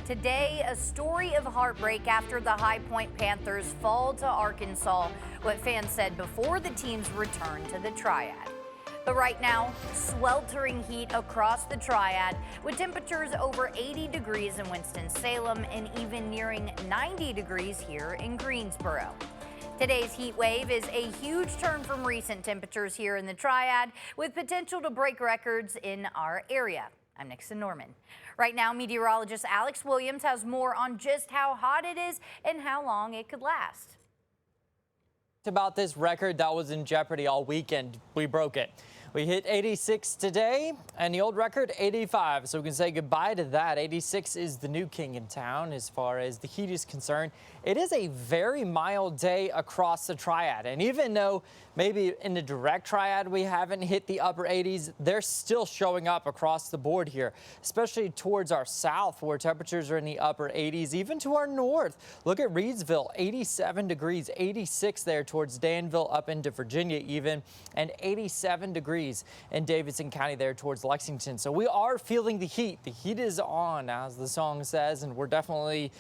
Today, a story of heartbreak after the High Point Panthers fall to Arkansas, what fans said before the team's return to the Triad. But right now, sweltering heat across the Triad with temperatures over 80 degrees in Winston-Salem and even nearing 90 degrees here in Greensboro. Today's heat wave is a huge turn from recent temperatures here in the Triad, with potential to break records in our area. I'm Nixon Norman. Right now, meteorologist Alex Williams has more on just how hot it is and how long it could last. About this record that was in jeopardy all weekend, we broke it. We hit 86 today and the old record 85, so we can say goodbye to that. 86 is the new king in town as far as the heat is concerned. It is a very mild day across the Triad, and even though maybe in the direct Triad we haven't hit the upper 80s, they're still showing up across the board here, especially towards our south where temperatures are in the upper 80s, even to our north. Look at Reedsville, 87 degrees, 86 there towards Danville up into Virginia even, and 87 degrees in Davidson County there towards Lexington. So we are feeling the heat. The heat is on, as the song says, and we're definitely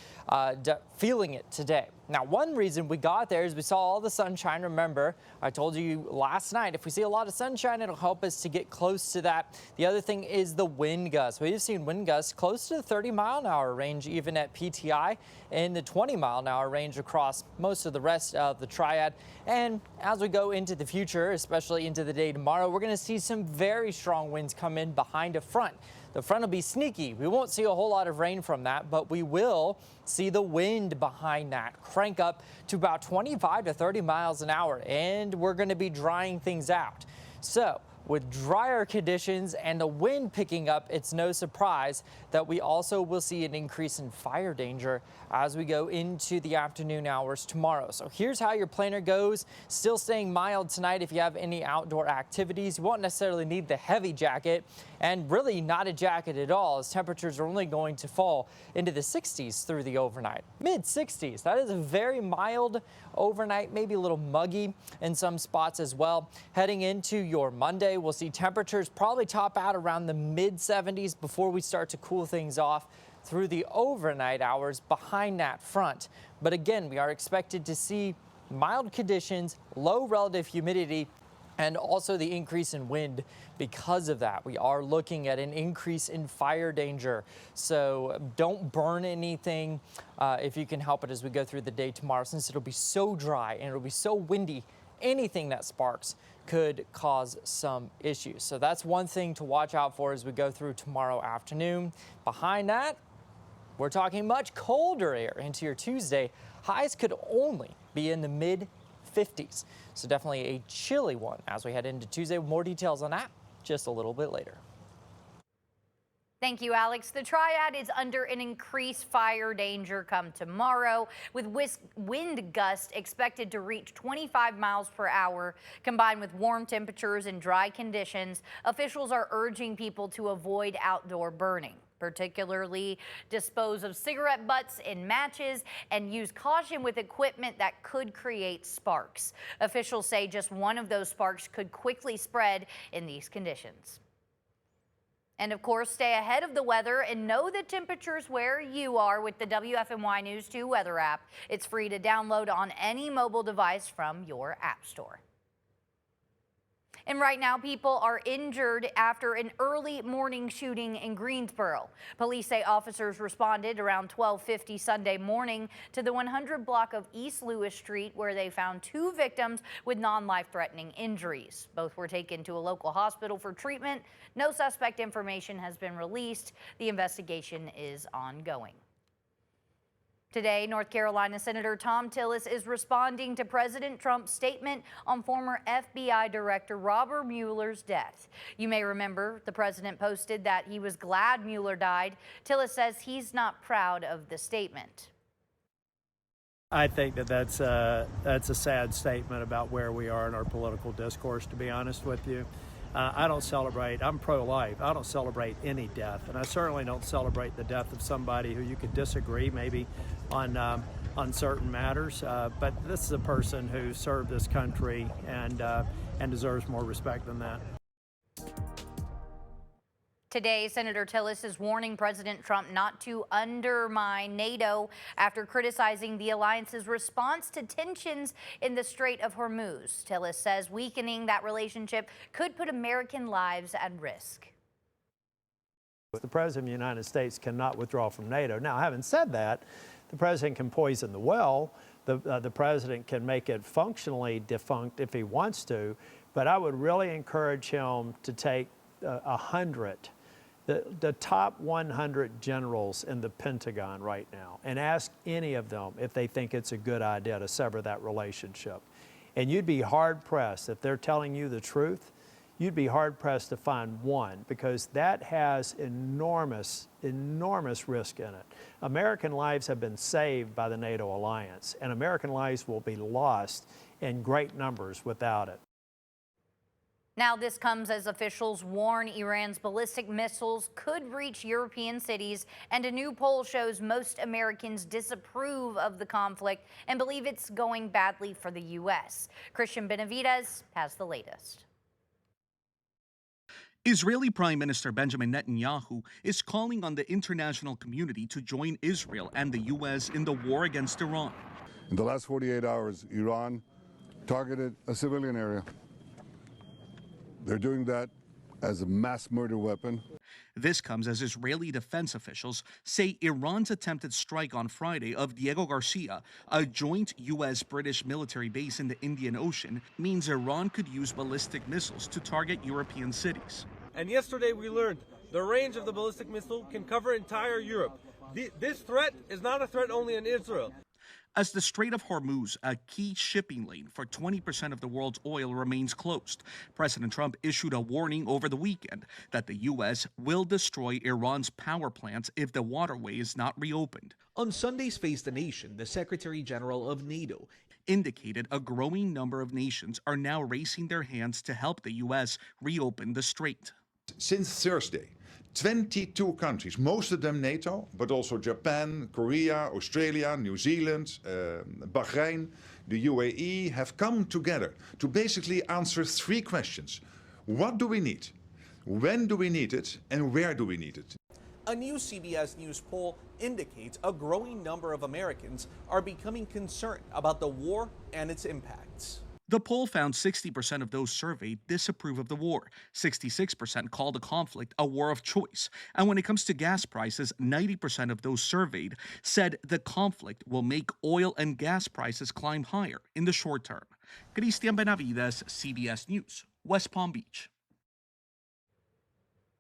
feeling it today. Now, one reason we got there is we saw all the sunshine. Remember, I told you last night, if we see a lot of sunshine, it'll help us to get close to that. The other thing is the wind gusts. We've seen wind gusts close to the 30-mile-an-hour range, even at PTI, and the 20-mile-an-hour range across most of the rest of the Triad. And as we go into the future, especially into the day tomorrow, we're going to see some very strong winds come in behind a front. The front will be sneaky. We won't see a whole lot of rain from that, but we will see the wind behind that crank up to about 25 to 30 miles an hour, and we're going to be drying things out. So with drier conditions and the wind picking up, it's no surprise that we also will see an increase in fire danger as we go into the afternoon hours tomorrow. So here's how your planner goes. Still staying mild tonight if you have any outdoor activities. You won't necessarily need the heavy jacket, and really not a jacket at all, as temperatures are only going to fall into the 60s through the overnight. Mid-60s. That is a very mild overnight, maybe a little muggy in some spots as well. Heading into your Monday, we'll see temperatures probably top out around the mid-70s before we start to cool things off through the overnight hours behind that front. But again, we are expected to see mild conditions, low relative humidity, and also the increase in wind. Because of that, we are looking at an increase in fire danger. So don't burn anything if you can help it as we go through the day tomorrow, since it'll be so dry and it'll be so windy. Anything that sparks could cause some issues. So that's one thing to watch out for as we go through tomorrow afternoon. Behind that, we're talking much colder air into your Tuesday. Highs could only be in the mid-50s. So definitely a chilly one as we head into Tuesday. More details on that just a little bit later. Thank you, Alex. The Triad is under an increased fire danger come tomorrow, with wind gusts expected to reach 25 miles per hour. Combined with warm temperatures and dry conditions, officials are urging people to avoid outdoor burning, particularly dispose of cigarette butts and matches, and use caution with equipment that could create sparks. Officials say just one of those sparks could quickly spread in these conditions. And of course, stay ahead of the weather and know the temperatures where you are with the WFMY News 2 weather app. It's free to download on any mobile device from your app store. And right now, people are injured after an early morning shooting in Greensboro. Police say officers responded around 12:50 Sunday morning to the 100 block of East Lewis Street, where they found two victims with non-life-threatening injuries. Both were taken to a local hospital for treatment. No suspect information has been released. The investigation is ongoing. Today, North Carolina Senator Thom Tillis is responding to President Trump's statement on former FBI Director Robert Mueller's death. You may remember the president posted that he was glad Mueller died. Tillis says he's not proud of the statement. I think that's a sad statement about where we are in our political discourse, to be honest with you. I don't celebrate, I'm pro-life, I don't celebrate any death, and I certainly don't celebrate the death of somebody who you could disagree maybe on certain matters, but this is a person who served this country and deserves more respect than that. Today, Senator Tillis is warning President Trump not to undermine NATO after criticizing the alliance's response to tensions in the Strait of Hormuz. Tillis says weakening that relationship could put American lives at risk. The President of the United States cannot withdraw from NATO. Now, having said that, the President can poison the well. The President can make it functionally defunct if he wants to, but I would really encourage him to take 100. The top 100 generals in the Pentagon right now and ask any of them if they think it's a good idea to sever that relationship. And you'd be hard-pressed, if they're telling you the truth, you'd be hard-pressed to find one, because that has enormous risk in it. American lives have been saved by the NATO alliance, and American lives will be lost in great numbers without it. Now, this comes as officials warn Iran's ballistic missiles could reach European cities, and a new poll shows most Americans disapprove of the conflict and believe it's going badly for the U.S. Christian Benavides has the latest. Israeli Prime Minister Benjamin Netanyahu is calling on the international community to join Israel and the U.S. in the war against Iran. In the last 48 hours, Iran targeted a civilian area. They're doing that as a mass murder weapon. This comes as Israeli defense officials say Iran's attempted strike on Friday of Diego Garcia, a joint U.S.-British military base in the Indian Ocean, means Iran could use ballistic missiles to target European cities. And yesterday we learned the range of the ballistic missile can cover entire Europe. This threat is not a threat only in Israel. As the Strait of Hormuz, a key shipping lane for 20% of the world's oil, remains closed, President Trump issued a warning over the weekend that the U.S. will destroy Iran's power plants if the waterway is not reopened. On Sunday's Face the Nation, the Secretary General of NATO indicated a growing number of nations are now raising their hands to help the U.S. reopen the strait. Since Thursday, 22 countries, most of them NATO, but also Japan, Korea, Australia, New Zealand, Bahrain, the UAE, have come together to basically answer 3 questions. What do we need? When do we need it? And where do we need it? A new CBS News poll indicates a growing number of Americans are becoming concerned about the war and its impacts. The poll found 60% of those surveyed disapprove of the war. 66% called the conflict a war of choice. And when it comes to gas prices, 90% of those surveyed said the conflict will make oil and gas prices climb higher in the short term. Christian Benavides, CBS News, West Palm Beach.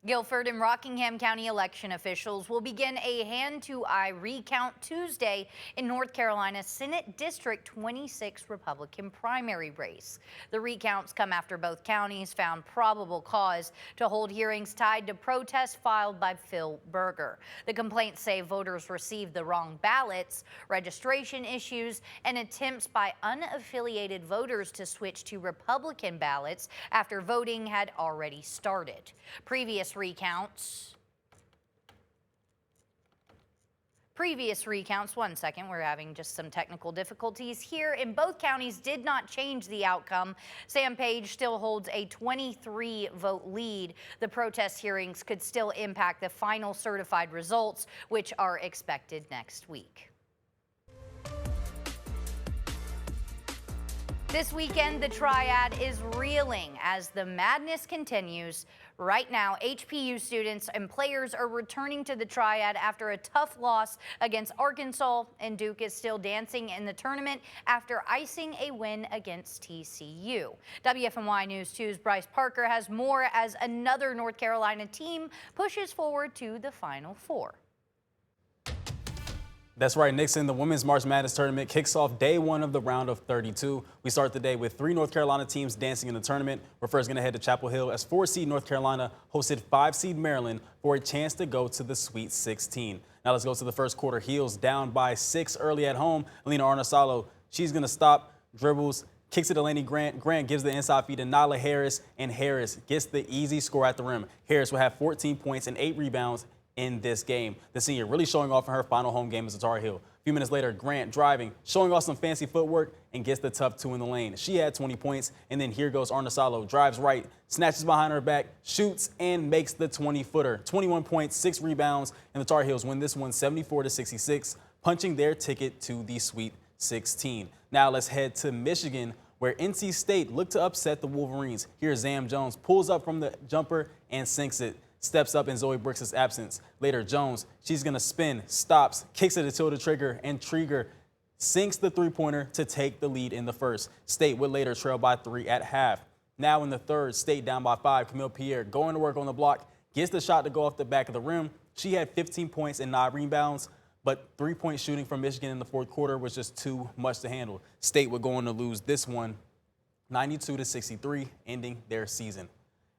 Guilford and Rockingham County election officials will begin a hand-to-eye recount Tuesday in North Carolina's Senate District 26 Republican primary race. The recounts come after both counties found probable cause to hold hearings tied to protests filed by Phil Berger. The complaints say voters received the wrong ballots, registration issues, and attempts by unaffiliated voters to switch to Republican ballots after voting had already started. Previous recounts, one second, we're having just some technical difficulties here, in both counties did not change the outcome. Sam Page still holds a 23-vote lead. The protest hearings could still impact the final certified results, which are expected next week. This weekend, the Triad is reeling as the madness continues. Right now, HPU students and players are returning to the Triad after a tough loss against Arkansas, and Duke is still dancing in the tournament after icing a win against TCU. WFMY News 2's Bryce Parker has more as another North Carolina team pushes forward to the Final Four. That's right, Nixon. The Women's March Madness Tournament kicks off day 1 of the round of 32. We start the day with 3 North Carolina teams dancing in the tournament. We're first going to head to Chapel Hill as 4-seed North Carolina hosted 5-seed Maryland for a chance to go to the Sweet 16. Now let's go to the first quarter. Heels down by 6 early at home. Alina Arnasalo, she's going to stop, dribbles, kicks it to Laney Grant. Grant gives the inside feed to Nyla Harris, and Harris gets the easy score at the rim. Harris will have 14 points and 8 rebounds in this game. The senior really showing off in her final home game as a Tar Heel. A few minutes later, Grant driving, showing off some fancy footwork, and gets the tough 2 in the lane. She had 20 points, and then here goes Arnasalo, drives right, snatches behind her back, shoots, and makes the 20-footer. 21 points, 6 rebounds, and the Tar Heels win this one 74-66, punching their ticket to the Sweet 16. Now let's head to Michigan, where NC State looked to upset the Wolverines. Here's Zam Jones, pulls up from the jumper and sinks it. Steps up in Zoe Brooks' absence. Later, Jones, she's going to spin, stops, kicks it until the trigger, and Trigger sinks the three-pointer to take the lead in the first. State would later trail by 3 at half. Now in the third, State down by 5. Camille Pierre going to work on the block, gets the shot to go off the back of the rim. She had 15 points and 9 rebounds, but three-point shooting from Michigan in the fourth quarter was just too much to handle. State would go on to lose this one 92-63, ending their season.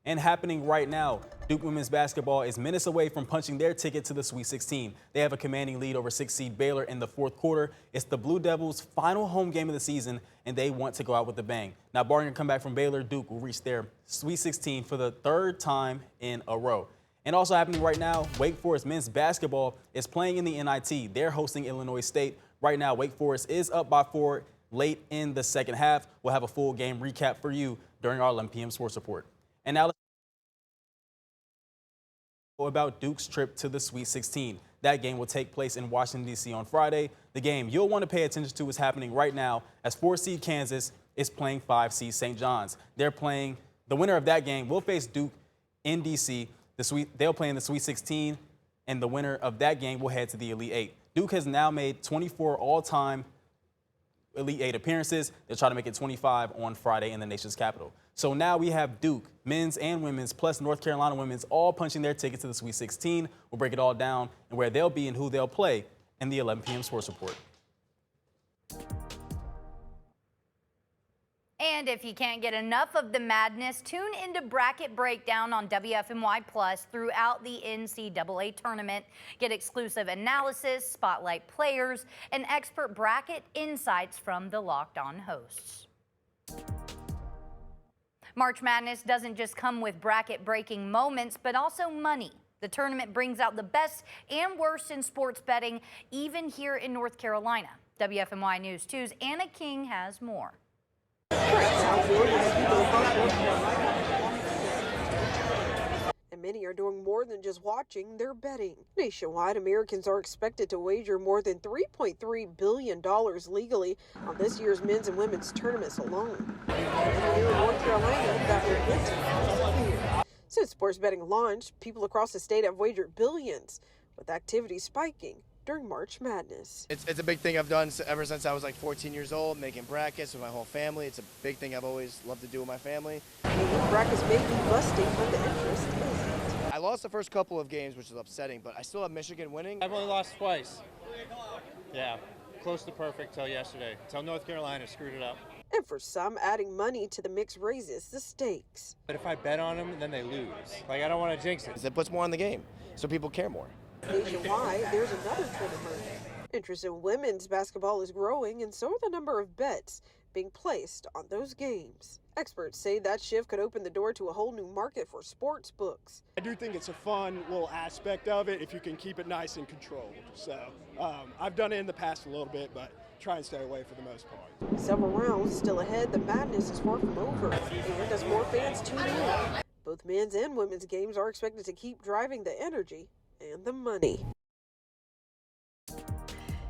And happening right now, Duke women's basketball is minutes away from punching their ticket to the Sweet 16. They have a commanding lead over 6-seed Baylor in the fourth quarter. It's the Blue Devils' final home game of the season, and they want to go out with a bang. Now, barring a comeback from Baylor, Duke will reach their Sweet 16 for the 3rd time in a row. And also happening right now, Wake Forest men's basketball is playing in the NIT. They're hosting Illinois State. Right now, Wake Forest is up by 4 late in the second half. We'll have a full game recap for you during our 11 p.m. Sports Report. And now let's talk about Duke's trip to the Sweet 16. That game will take place in Washington, D.C. on Friday. The game you'll want to pay attention to is happening right now as 4-seed Kansas is playing 5-seed St. John's. They're playing the winner of that game will face Duke in D.C. They'll play in the Sweet 16, and the winner of that game will head to the Elite 8. Duke has now made 24 all-time Elite 8 appearances. They'll try to make it 25 on Friday in the nation's capital. So now we have Duke, men's and women's, plus North Carolina women's, all punching their ticket to the Sweet 16. We'll break it all down and where they'll be and who they'll play in the 11 p.m. Sports Report. And if you can't get enough of the madness, tune into Bracket Breakdown on WFMY Plus throughout the NCAA tournament. Get exclusive analysis, spotlight players, and expert bracket insights from the Locked On hosts. March Madness doesn't just come with bracket-breaking moments, but also money. The tournament brings out the best and worst in sports betting, even here in North Carolina. WFMY News 2's Anna King has more. And many are doing more than just watching, they're betting. Nationwide, Americans are expected to wager more than $3.3 billion legally on this year's men's and women's tournaments alone. And here in North Carolina, that momentum. Since sports betting launched, people across the state have wagered billions, with activity spiking during March Madness. It's a big thing I've done ever since I was like 14 years old, making brackets with my whole family. It's a big thing I've always loved to do with my family. Making brackets may be busting, but the interest isn't. I lost the first couple of games, which is upsetting, but I still have Michigan winning. I've only lost twice. Yeah, close to perfect till yesterday, till North Carolina screwed it up. And for some, adding money to the mix raises the stakes. But if I bet on them, then they lose. Like, I don't want to jinx it. It puts more on the game, so people care more. Nationwide, there's another trend emerging. Interest in women's basketball is growing, and so are the number of bets being placed on those games. Experts say that shift could open the door to a whole new market for sports books. I do think it's a fun little aspect of it if you can keep it nice and controlled. So I've done it in the past a little bit, but try and stay away for the most part. Several rounds still ahead, the madness is far from over, and as more fans tune in, both men's and women's games are expected to keep driving the energy and the money.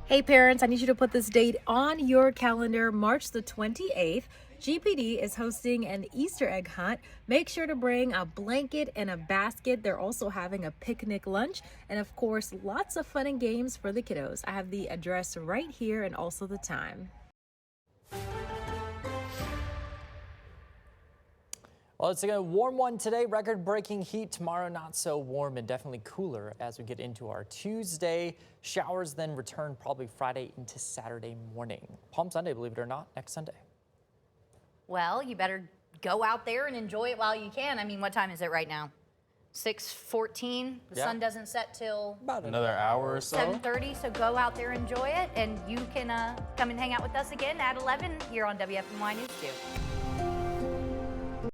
Hey parents, I need you to put this date on your calendar, March the 28th. GPD is hosting an Easter egg hunt. Make sure to bring a blanket and a basket. They're also having a picnic lunch and of course, lots of fun and games for the kiddos. I have the address right here and also the time. Well, it's a warm one today. Record-breaking heat tomorrow, not so warm and definitely cooler as we get into our Tuesday. Showers then return probably Friday into Saturday morning. Palm Sunday, believe it or not, next Sunday. Well, you better go out there and enjoy it while you can. I mean, what time is it right now? 6:14. The sun doesn't set till about another hour or so. 7:30. So go out there, enjoy it, and you can come and hang out with us again at 11 here on WFMY News 2.